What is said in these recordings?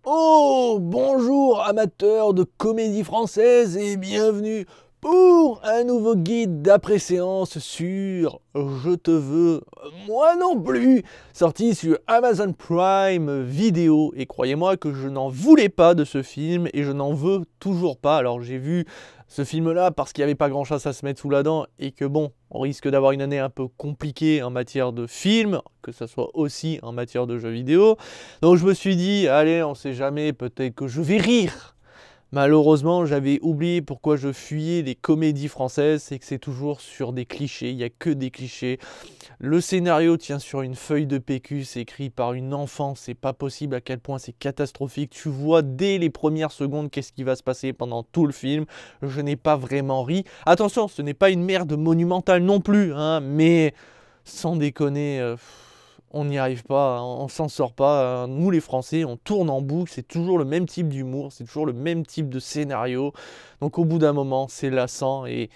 Oh, bonjour amateurs de comédie française et bienvenue pour un nouveau guide d'après-séance sur Je te veux, moi non plus, sorti sur Amazon Prime Video. Et croyez-moi que je n'en voulais pas de ce film et je n'en veux toujours pas. Alors j'ai vu ce film-là parce qu'il n'y avait pas grand-chose à se mettre sous la dent et que bon, on risque d'avoir une année un peu compliquée en matière de films, que ce soit aussi en matière de jeux vidéo. Donc je me suis dit, allez, on sait jamais, peut-être que je vais rire. Malheureusement, j'avais oublié pourquoi je fuyais les comédies françaises, c'est que c'est toujours sur des clichés, il n'y a que des clichés. Le scénario tient sur une feuille de PQ, c'est écrit par une enfant, c'est pas possible à quel point c'est catastrophique. Tu vois dès les premières secondes qu'est-ce qui va se passer pendant tout le film. Je n'ai pas vraiment ri. Attention, ce n'est pas une merde monumentale non plus, hein, mais sans déconner, on n'y arrive pas, hein, on s'en sort pas. Hein. Nous les Français, on tourne en boucle, c'est toujours le même type d'humour, c'est toujours le même type de scénario. Donc au bout d'un moment, c'est lassant et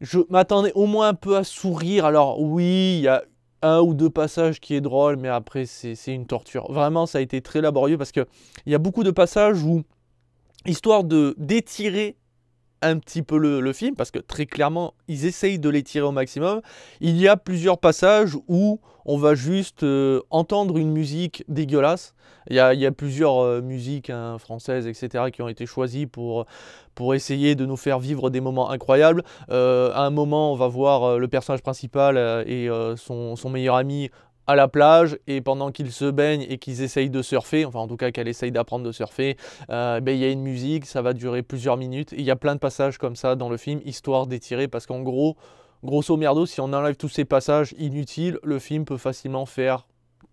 je m'attendais au moins un peu à sourire. Alors oui, il y a un ou deux passages qui est drôle, mais après c'est une torture. Vraiment, ça a été très laborieux parce que il y a beaucoup de passages où, histoire de d'étirer un petit peu le film, parce que très clairement, ils essayent de l'étirer au maximum. Il y a plusieurs passages où on va juste entendre une musique dégueulasse. Il y a plusieurs musiques hein, françaises, etc., qui ont été choisies pour essayer de nous faire vivre des moments incroyables. À un moment, on va voir le personnage principal et son meilleur ami à la plage, et pendant qu'ils se baignent et qu'ils essayent de surfer, enfin en tout cas qu'elle essaye d'apprendre de surfer, ben, y a une musique, ça va durer plusieurs minutes. Et il y a plein de passages comme ça dans le film, histoire d'étirer, parce qu'en gros, grosso merdo, si on enlève tous ces passages inutiles, le film peut facilement faire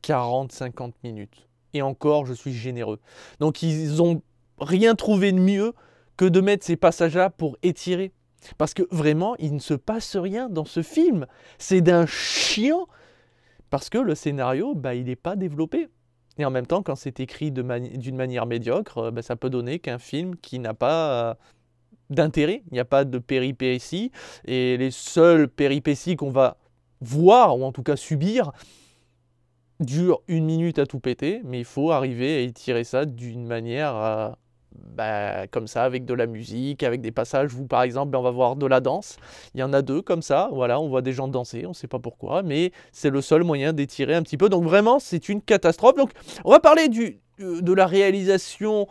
40-50 minutes. Et encore, je suis généreux. Donc ils ont rien trouvé de mieux que de mettre ces passages-là pour étirer. Parce que vraiment, il ne se passe rien dans ce film. C'est d'un chiant, parce que le scénario, bah, il n'est pas développé. Et en même temps, quand c'est écrit d'une manière médiocre, bah, ça peut donner qu'un film qui n'a pas d'intérêt, il n'y a pas de péripéties, et les seules péripéties qu'on va voir, ou en tout cas subir, durent une minute à tout péter, mais il faut arriver à étirer ça d'une manière bah, comme ça, avec de la musique, avec des passages où, par exemple, ben, on va voir de la danse. Il y en a deux comme ça, voilà, on voit des gens danser, on ne sait pas pourquoi, mais c'est le seul moyen d'étirer un petit peu. Donc vraiment, c'est une catastrophe. Donc on va parler de la réalisation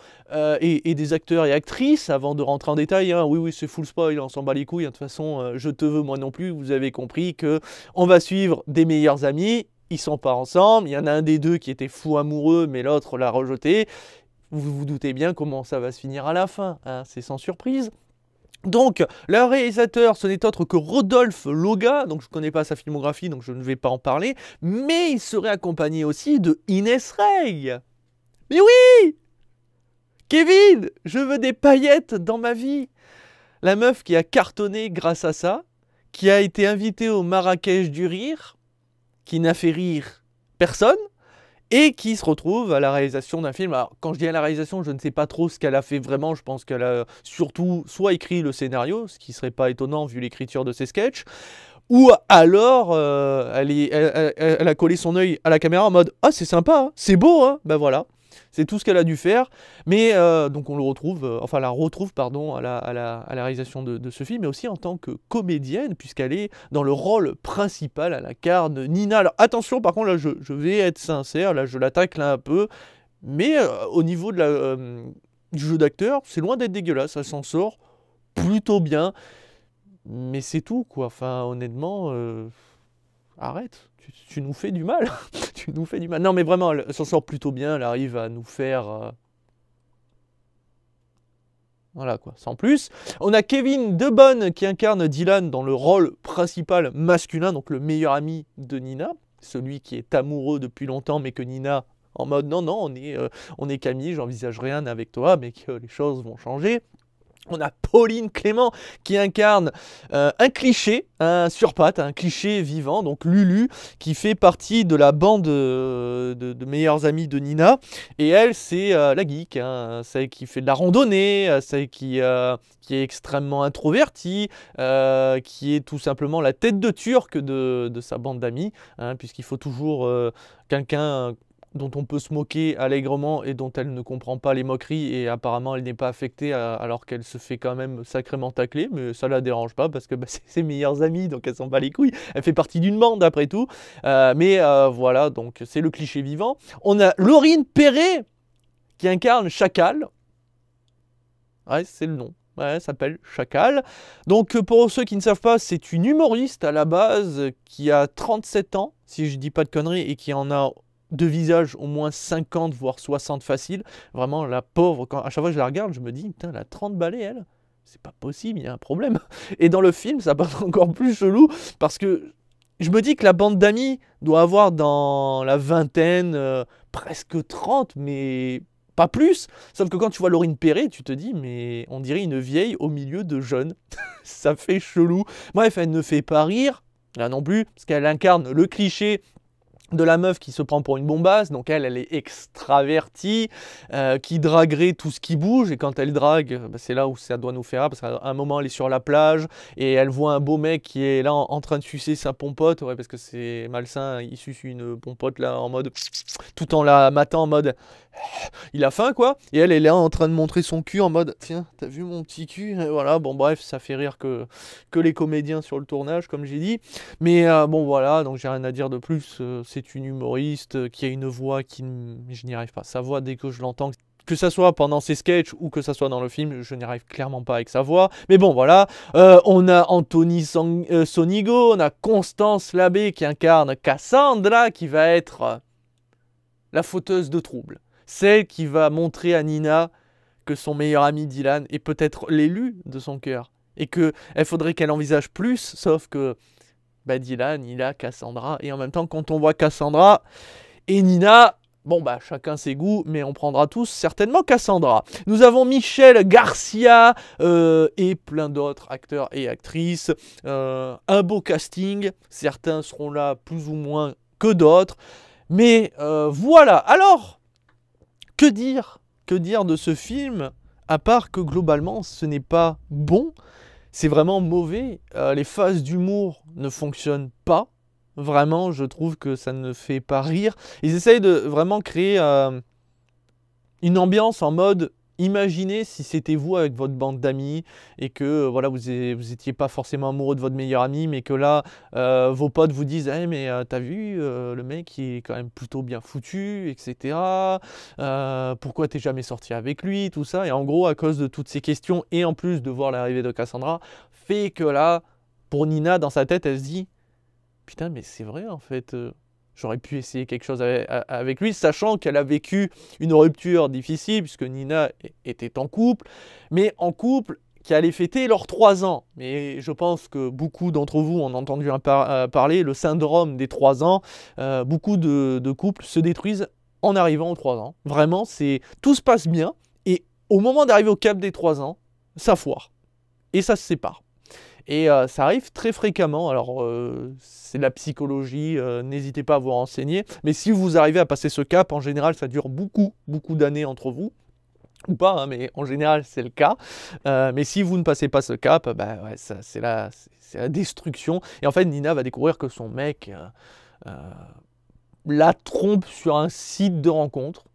et des acteurs et actrices avant de rentrer en détail. Hein. Oui, oui, c'est full spoil, on s'en bat les couilles. Hein. De toute façon, je te veux moi non plus. Vous avez compris que on va suivre des meilleurs amis. Ils sont pas ensemble. Il y en a un des deux qui était fou amoureux, mais l'autre l'a rejeté. Vous vous doutez bien comment ça va se finir à la fin, hein, c'est sans surprise. Donc, le réalisateur, ce n'est autre que Rodolphe Loga, donc je ne connais pas sa filmographie, donc je ne vais pas en parler, mais il serait accompagné aussi de Inès Rey. Mais oui, Kevin, je veux des paillettes dans ma vie. La meuf qui a cartonné grâce à ça, qui a été invitée au Marrakech du Rire, qui n'a fait rire personne, et qui se retrouve à la réalisation d'un film. Alors, quand je dis à la réalisation, je ne sais pas trop ce qu'elle a fait vraiment. Je pense qu'elle a surtout soit écrit le scénario, ce qui serait pas étonnant vu l'écriture de ses sketchs, ou alors elle a collé son œil à la caméra en mode ah c'est sympa, hein, c'est beau, hein. Ben voilà. C'est tout ce qu'elle a dû faire, mais donc on le retrouve, enfin la retrouve pardon à la réalisation de ce film, mais aussi en tant que comédienne, puisqu'elle est dans le rôle principal, elle incarne Nina. Alors attention, par contre là je vais être sincère, là je l'attaque là un peu, mais au niveau du jeu d'acteur, c'est loin d'être dégueulasse, elle s'en sort plutôt bien, mais c'est tout quoi. Enfin honnêtement, arrête, tu nous fais du mal. Tu nous fais du mal. Non, mais vraiment, elle s'en sort plutôt bien. Elle arrive à nous faire. Voilà quoi, sans plus. On a Kevin Debonne qui incarne Dylan dans le rôle principal masculin, donc le meilleur ami de Nina, celui qui est amoureux depuis longtemps, mais que Nina, en mode non, non, on est Camille, j'envisage rien avec toi, mais que les choses vont changer. On a Pauline Clément qui incarne un cliché, un surpatte, un cliché vivant, donc Lulu, qui fait partie de la bande de meilleurs amis de Nina. Et elle, c'est la geek, hein, celle qui fait de la randonnée, celle qui est extrêmement introvertie, qui est tout simplement la tête de turc de sa bande d'amis, hein, puisqu'il faut toujours quelqu'un dont on peut se moquer allègrement et dont elle ne comprend pas les moqueries et apparemment elle n'est pas affectée alors qu'elle se fait quand même sacrément tacler, mais ça la dérange pas parce que bah, c'est ses meilleures amies donc elle s'en bat les couilles, elle fait partie d'une bande après tout. Voilà, donc c'est le cliché vivant. On a Laurine Perret qui incarne Chacal. Ouais, c'est le nom. Ouais, elle s'appelle Chacal. Donc pour ceux qui ne savent pas, c'est une humoriste à la base qui a 37 ans, si je dis pas de conneries, et qui en a de visage au moins 50 voire 60 facile. Vraiment la pauvre, à chaque fois que je la regarde, je me dis putain, elle a 30 balais elle. C'est pas possible, il y a un problème. Et dans le film, ça passe encore plus chelou parce que je me dis que la bande d'amis doit avoir dans la vingtaine, presque 30, mais pas plus. Sauf que quand tu vois Laurine Perret, tu te dis, mais on dirait une vieille au milieu de jeunes. Ça fait chelou. Bref, elle ne fait pas rire, là non plus, parce qu'elle incarne le cliché de la meuf qui se prend pour une bombasse, donc elle est extravertie, qui draguerait tout ce qui bouge, et quand elle drague, bah, c'est là où ça doit nous faire, parce qu'à un moment elle est sur la plage, et elle voit un beau mec qui est là en train de sucer sa pompote, ouais, parce que c'est malsain, il suce une pompote là en mode, tout en la matant en mode, il a faim quoi, et elle est là en train de montrer son cul en mode, tiens, t'as vu mon petit cul, et voilà, bon bref, ça fait rire que les comédiens sur le tournage, comme j'ai dit, mais bon voilà, donc j'ai rien à dire de plus, c'est une humoriste qui a une voix qui... Je n'y arrive pas. Sa voix, dès que je l'entends, que ça soit pendant ses sketchs ou que ça soit dans le film, je n'y arrive clairement pas avec sa voix. Mais bon, voilà. On a Anthony Sonigo, on a Constance Labbé qui incarne Cassandra, qui va être la fauteuse de troubles. Celle qui va montrer à Nina que son meilleur ami Dylan est peut-être l'élu de son cœur. Et qu'il faudrait qu'elle envisage plus, sauf que... bah Dylan, il a Cassandra, et en même temps, quand on voit Cassandra et Nina, bon bah chacun ses goûts, mais on prendra tous certainement Cassandra. Nous avons Michel Garcia et plein d'autres acteurs et actrices. Un beau casting, certains seront là plus ou moins que d'autres, mais voilà. Alors, que dire de ce film, à part que globalement, ce n'est pas bon. C'est vraiment mauvais. Les phases d'humour ne fonctionnent pas. Vraiment, je trouve que ça ne fait pas rire. Ils essayent de vraiment créer une ambiance en mode, imaginez si c'était vous avec votre bande d'amis et que voilà, vous étiez pas forcément amoureux de votre meilleur ami, mais que là, vos potes vous disent hey, mais t'as vu, le mec il est quand même plutôt bien foutu, etc. Pourquoi t'es jamais sorti avec lui, tout ça. Et en gros, à cause de toutes ces questions et en plus de voir l'arrivée de Cassandra, fait que là, pour Nina, dans sa tête, elle se dit putain, mais c'est vrai en fait. J'aurais pu essayer quelque chose avec lui, sachant qu'elle a vécu une rupture difficile, puisque Nina était en couple, mais en couple qui allait fêter leurs 3 ans. Mais je pense que beaucoup d'entre vous ont entendu parler, le syndrome des 3 ans. Beaucoup de couples se détruisent en arrivant aux 3 ans. Vraiment, tout se passe bien, et au moment d'arriver au cap des 3 ans, ça foire, et ça se sépare. Et ça arrive très fréquemment, alors c'est la psychologie, n'hésitez pas à vous renseigner, mais si vous arrivez à passer ce cap, en général ça dure beaucoup d'années entre vous, ou pas, hein, mais en général c'est le cas, mais si vous ne passez pas ce cap, bah, ouais, c'est la destruction, et en fait Nina va découvrir que son mec la trompe sur un site de rencontre.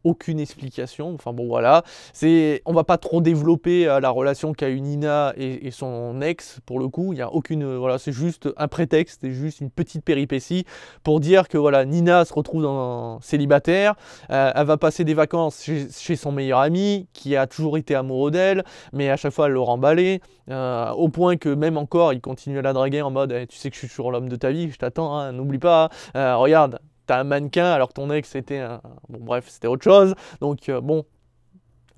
Aucune explication, enfin bon voilà, on va pas trop développer la relation qu'a eu Nina et son ex, pour le coup, il y a aucune, voilà, c'est juste un prétexte, c'est juste une petite péripétie pour dire que voilà, Nina se retrouve célibataire, elle va passer des vacances chez son meilleur ami, qui a toujours été amoureux d'elle, mais à chaque fois elle le remballait, au point que même encore, il continue à la draguer en mode tu sais que je suis toujours l'homme de ta vie, je t'attends, hein, n'oublie pas, regarde, t'as un mannequin alors que ton ex c'était un... Bon bref, c'était autre chose. Donc bon,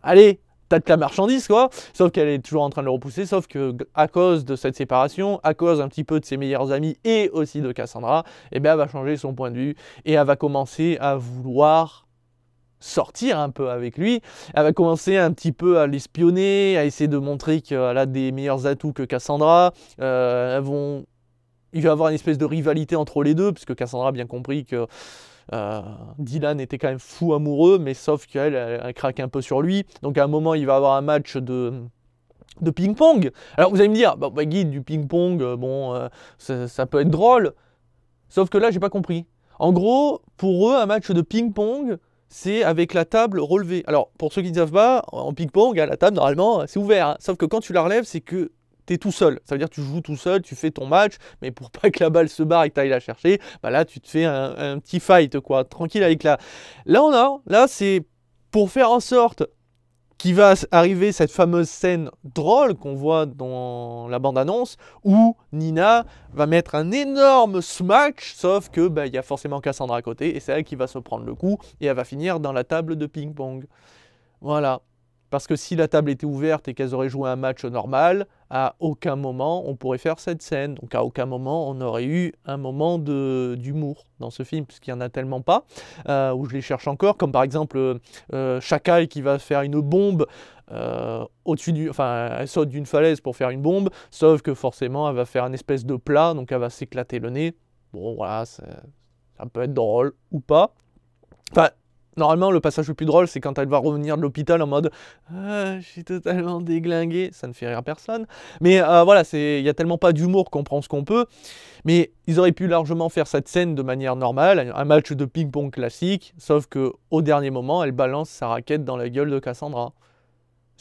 allez, t'as de la marchandise quoi. Sauf qu'elle est toujours en train de le repousser. Sauf que à cause de cette séparation, à cause un petit peu de ses meilleurs amis et aussi de Cassandra, eh bien elle va changer son point de vue et elle va commencer à vouloir sortir un peu avec lui. Elle va commencer un petit peu à l'espionner, à essayer de montrer qu'elle a des meilleurs atouts que Cassandra. Il va y avoir une espèce de rivalité entre les deux, puisque Cassandra a bien compris que Dylan était quand même fou amoureux, mais sauf qu'elle elle craque un peu sur lui. Donc à un moment, il va avoir un match de ping-pong. Alors vous allez me dire, bah, guide du ping-pong, bon, ça peut être drôle. Sauf que là, j'ai pas compris. En gros, pour eux, un match de ping-pong, c'est avec la table relevée. Alors, pour ceux qui ne savent pas, en ping-pong, la table, normalement, c'est ouvert. Hein. Sauf que quand tu la relèves, c'est que tu es tout seul. Ça veut dire que tu joues tout seul, tu fais ton match, mais pour pas que la balle se barre et que tu ailles la chercher, bah là, tu te fais un petit fight, quoi, tranquille avec la... Là, c'est pour faire en sorte qu'il va arriver cette fameuse scène drôle qu'on voit dans la bande-annonce où Nina va mettre un énorme smash, sauf que bah, y a forcément Cassandra à côté et c'est elle qui va se prendre le coup et elle va finir dans la table de ping-pong. Voilà. Parce que si la table était ouverte et qu'elles auraient joué un match normal, à aucun moment on pourrait faire cette scène. Donc à aucun moment on aurait eu un moment d'humour dans ce film, puisqu'il n'y en a tellement pas, où je les cherche encore, comme par exemple Shakai qui va faire une bombe au-dessus du... Enfin, elle saute d'une falaise pour faire une bombe, sauf que forcément elle va faire une espèce de plat, donc elle va s'éclater le nez. Bon voilà, ça peut être drôle ou pas. Enfin, normalement, le passage le plus drôle, c'est quand elle va revenir de l'hôpital en mode ah, je suis totalement déglingué. Ça ne fait rire personne. Mais voilà, il n'y a tellement pas d'humour qu'on prend ce qu'on peut. Mais ils auraient pu largement faire cette scène de manière normale, un match de ping-pong classique, sauf qu'au dernier moment, elle balance sa raquette dans la gueule de Cassandra.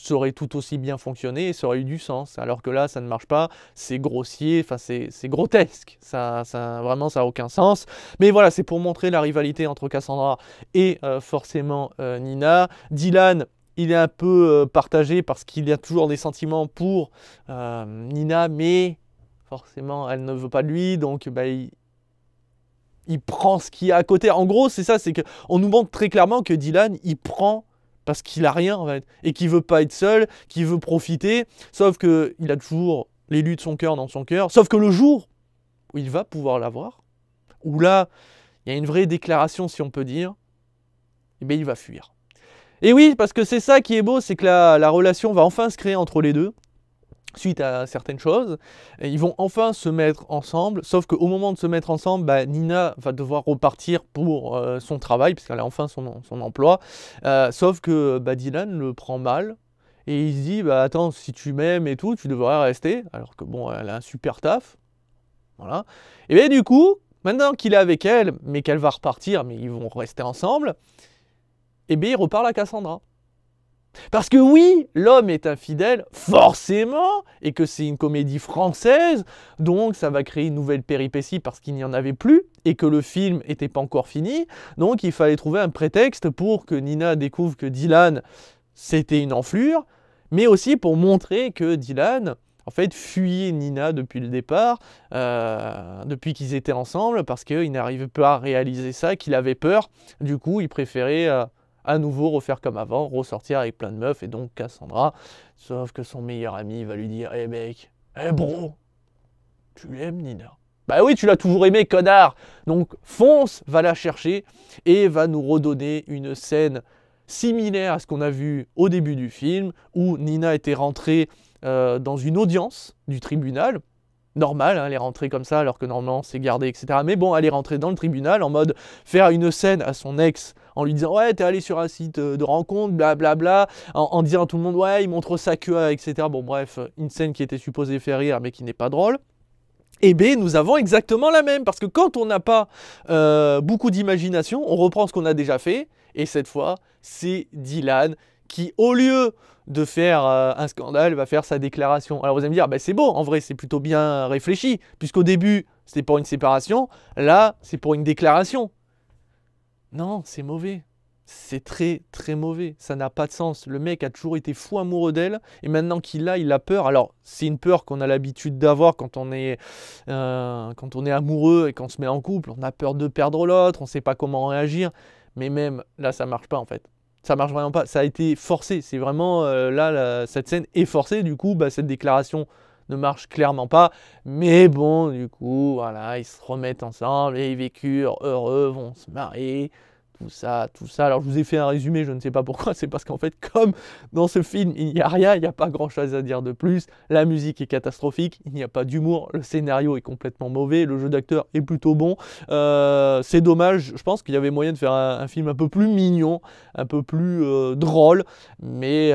Ça aurait tout aussi bien fonctionné et ça aurait eu du sens. Alors que là, ça ne marche pas, c'est grossier, enfin c'est grotesque. Vraiment, ça n'a aucun sens. Mais voilà, c'est pour montrer la rivalité entre Cassandra et forcément Nina. Dylan, il est un peu partagé parce qu'il y a toujours des sentiments pour Nina, mais forcément, elle ne veut pas de lui, donc bah, il prend ce qu'il y a à côté. En gros, c'est ça, c'est qu'on nous montre très clairement que Dylan, il prend parce qu'il a rien en fait, et qu'il veut pas être seul, qu'il veut profiter, sauf que il a toujours l'élu de son cœur dans son cœur, sauf que le jour où il va pouvoir l'avoir, où là, il y a une vraie déclaration si on peut dire, eh bien il va fuir. Et oui, parce que c'est ça qui est beau, c'est que la relation va enfin se créer entre les deux, suite à certaines choses, et ils vont enfin se mettre ensemble, sauf qu'au moment de se mettre ensemble, bah, Nina va devoir repartir pour son travail, puisqu'elle a enfin son emploi, sauf que bah, Dylan le prend mal, et il se dit, bah, attends, si tu m'aimes et tout, tu devrais rester, alors que bon, elle a un super taf, voilà, et bien du coup, maintenant qu'il est avec elle, mais qu'elle va repartir, mais ils vont rester ensemble, et bien il reparle à Cassandra. Parce que oui, l'homme est infidèle, forcément, et que c'est une comédie française, donc ça va créer une nouvelle péripétie parce qu'il n'y en avait plus, et que le film n'était pas encore fini, donc il fallait trouver un prétexte pour que Nina découvre que Dylan, c'était une enflure, mais aussi pour montrer que Dylan, en fait, fuyait Nina depuis le départ, depuis qu'ils étaient ensemble, parce qu'il n'arrivait pas à réaliser ça, qu'il avait peur, du coup il préférait... à nouveau refaire comme avant, ressortir avec plein de meufs, et donc Cassandra, sauf que son meilleur ami va lui dire « Eh mec, bro, tu l'aimes Nina ?» Bah oui, tu l'as toujours aimé, connard. Donc fonce, va la chercher, et va nous redonner une scène similaire à ce qu'on a vu au début du film, où Nina était rentrée dans une audience du tribunal, normal, hein, elle est rentrée comme ça alors que normalement c'est gardé, etc. Mais bon, elle est rentrée dans le tribunal en mode faire une scène à son ex en lui disant ouais, t'es allé sur un site de rencontre, blablabla, en disant à tout le monde ouais, il montre sa queue, etc. Bon, bref, une scène qui était supposée faire rire mais qui n'est pas drôle. Eh bien, nous avons exactement la même, parce que quand on n'a pas beaucoup d'imagination, on reprend ce qu'on a déjà fait, et cette fois, c'est Dylan qui, au lieu de faire un scandale, va faire sa déclaration. Alors vous allez me dire, bah, c'est beau, en vrai, c'est plutôt bien réfléchi, puisqu'au début, c'était pour une séparation, là, c'est pour une déclaration. Non, c'est mauvais. C'est très très mauvais, ça n'a pas de sens. Le mec a toujours été fou amoureux d'elle, et maintenant qu'il l'a, il a peur. Alors, c'est une peur qu'on a l'habitude d'avoir quand on est amoureux et qu'on se met en couple. On a peur de perdre l'autre, on ne sait pas comment réagir. Mais même là, ça ne marche pas en fait. Ça marche vraiment pas, ça a été forcé. C'est vraiment, cette scène est forcée, du coup, bah, cette déclaration ne marche clairement pas. Mais bon, du coup, voilà, ils se remettent ensemble, et ils vécurent heureux, vont se marier. Tout ça, tout ça. Alors je vous ai fait un résumé, je ne sais pas pourquoi, c'est parce qu'en fait, comme dans ce film, il n'y a rien, il n'y a pas grand chose à dire de plus, la musique est catastrophique, il n'y a pas d'humour, le scénario est complètement mauvais, le jeu d'acteur est plutôt bon, c'est dommage, je pense qu'il y avait moyen de faire un film un peu plus mignon, un peu plus drôle, mais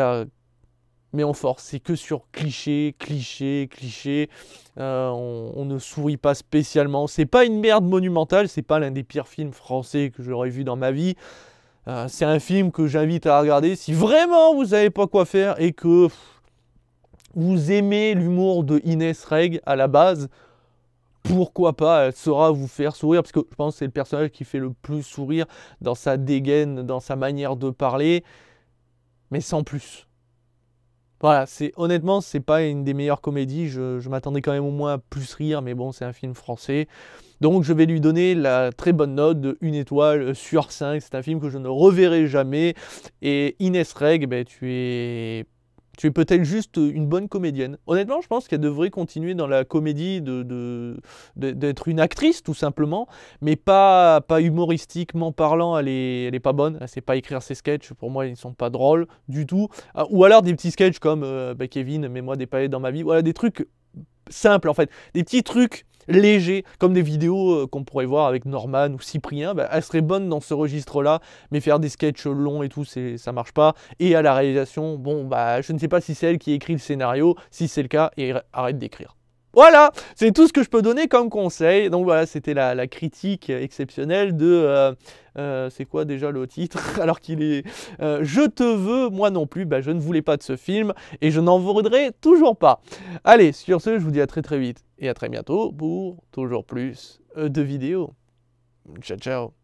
mais en force. C'est que sur cliché, cliché, cliché. On ne sourit pas spécialement. C'est pas une merde monumentale, c'est pas l'un des pires films français que j'aurais vu dans ma vie. C'est un film que j'invite à regarder si vraiment vous savez pas quoi faire et que vous aimez l'humour de Inès Reg à la base. Pourquoi pas, elle saura vous faire sourire, parce que je pense que c'est le personnage qui fait le plus sourire dans sa dégaine, dans sa manière de parler, mais sans plus. Voilà, honnêtement, c'est pas une des meilleures comédies, je m'attendais quand même au moins à plus rire, mais bon, c'est un film français. Donc je vais lui donner la très bonne note de 1 étoile sur 5, c'est un film que je ne reverrai jamais. Et Inès Reg, ben, tu es peut-être juste une bonne comédienne. Honnêtement, je pense qu'elle devrait continuer dans la comédie d'être une actrice, tout simplement, mais pas humoristiquement parlant, elle est pas bonne. Elle sait pas écrire ses sketchs, pour moi, ils sont pas drôles du tout. Ou alors des petits sketchs comme Kevin, mets-moi des paillettes dans ma vie. Voilà, des trucs simples, en fait. Des petits trucs légers, comme des vidéos qu'on pourrait voir avec Norman ou Cyprien, elle serait bonne dans ce registre-là, mais faire des sketchs longs et tout, ça marche pas. Et à la réalisation, bon, je ne sais pas si c'est elle qui écrit le scénario, si c'est le cas, et arrête d'écrire. Voilà, c'est tout ce que je peux donner comme conseil. Donc voilà, c'était la critique exceptionnelle de... c'est quoi déjà le titre? Alors qu'il est... Je te veux, moi non plus, je ne voulais pas de ce film, et je n'en voudrais toujours pas. Allez, sur ce, je vous dis à très très vite, et à très bientôt pour toujours plus de vidéos. Ciao, ciao.